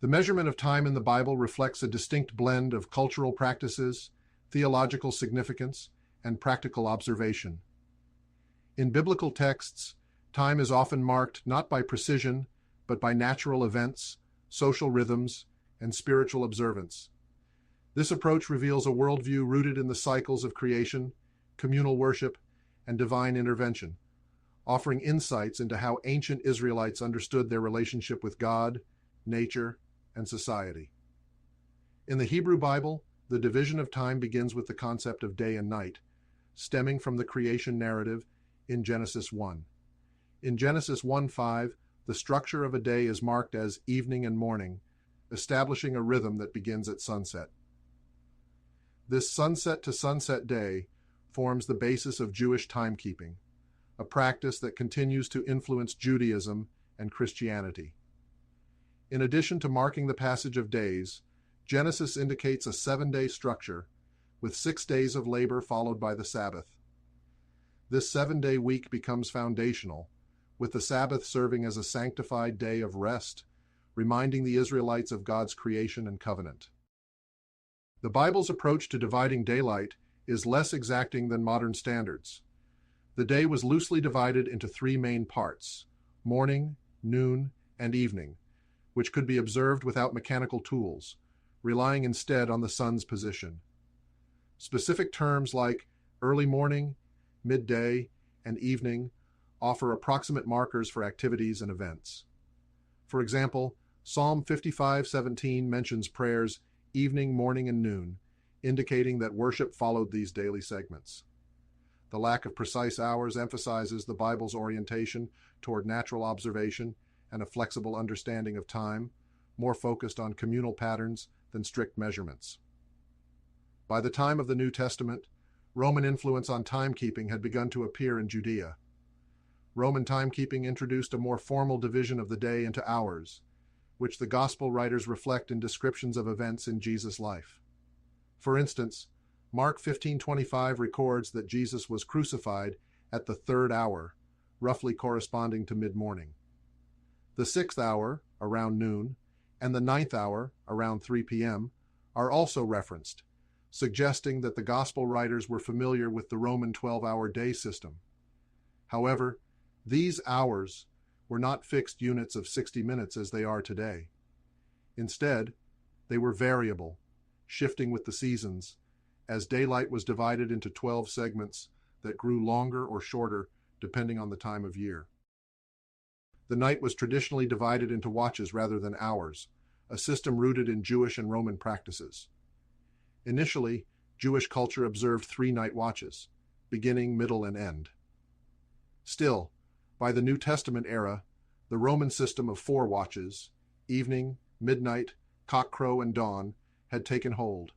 The measurement of time in the Bible reflects a distinct blend of cultural practices, theological significance, and practical observation. In biblical texts, time is often marked not by precision, but by natural events, social rhythms, and spiritual observance. This approach reveals a worldview rooted in the cycles of creation, communal worship, and divine intervention, offering insights into how ancient Israelites understood their relationship with God, nature, and society. In the Hebrew Bible, the division of time begins with the concept of day and night, stemming from the creation narrative in Genesis 1. In Genesis 1:5, the structure of a day is marked as evening and morning, establishing a rhythm that begins at sunset. This sunset-to-sunset day forms the basis of Jewish timekeeping, a practice that continues to influence Judaism and Christianity. In addition to marking the passage of days, Genesis indicates a 7-day structure, with 6 days of labor followed by the Sabbath. This 7-day week becomes foundational, with the Sabbath serving as a sanctified day of rest, reminding the Israelites of God's creation and covenant. The Bible's approach to dividing daylight is less exacting than modern standards. The day was loosely divided into 3 main parts: morning, noon, and evening, which could be observed without mechanical tools, relying instead on the sun's position. Specific terms like early morning, midday, and evening offer approximate markers for activities and events. For example, Psalm 55:17 mentions prayers evening, morning, and noon, indicating that worship followed these daily segments. The lack of precise hours emphasizes the Bible's orientation toward natural observation and a flexible understanding of time, more focused on communal patterns than strict measurements. By the time of the New Testament, Roman influence on timekeeping had begun to appear in Judea. Roman timekeeping introduced a more formal division of the day into hours, which the Gospel writers reflect in descriptions of events in Jesus' life. For instance, Mark 15:25 records that Jesus was crucified at the 3rd hour, roughly corresponding to mid-morning. The 6th hour, around noon, and the 9th hour, around 3 p.m., are also referenced, suggesting that the Gospel writers were familiar with the Roman 12-hour day system. However, these hours were not fixed units of 60 minutes as they are today. Instead, they were variable, shifting with the seasons, as daylight was divided into 12 segments that grew longer or shorter depending on the time of year. The night was traditionally divided into watches rather than hours, a system rooted in Jewish and Roman practices. Initially, Jewish culture observed 3 night watches, beginning, middle, and end. Still, by the New Testament era, the Roman system of 4 watches, evening, midnight, cockcrow, and dawn, had taken hold.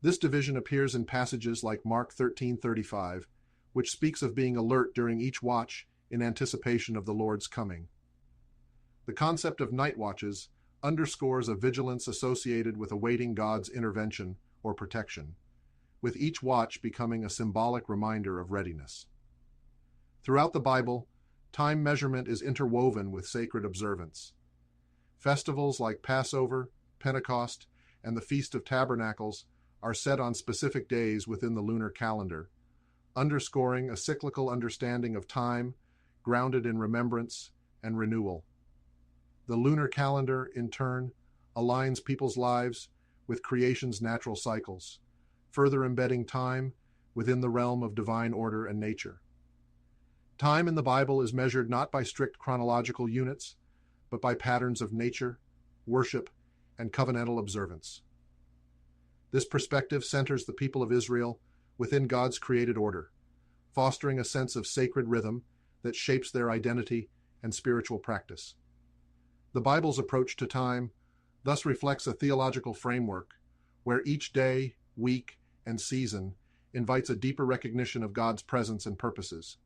This division appears in passages like Mark 13:35, which speaks of being alert during each watch in anticipation of the Lord's coming. The concept of night watches underscores a vigilance associated with awaiting God's intervention or protection, with each watch becoming a symbolic reminder of readiness. Throughout the Bible, time measurement is interwoven with sacred observance. Festivals like Passover, Pentecost, and the Feast of Tabernacles are set on specific days within the lunar calendar, underscoring a cyclical understanding of time grounded in remembrance and renewal. The lunar calendar, in turn, aligns people's lives with creation's natural cycles, further embedding time within the realm of divine order and nature. Time in the Bible is measured not by strict chronological units, but by patterns of nature, worship, and covenantal observance. This perspective centers the people of Israel within God's created order, fostering a sense of sacred rhythm that shapes their identity and spiritual practice. The Bible's approach to time thus reflects a theological framework where each day, week, and season invites a deeper recognition of God's presence and purposes.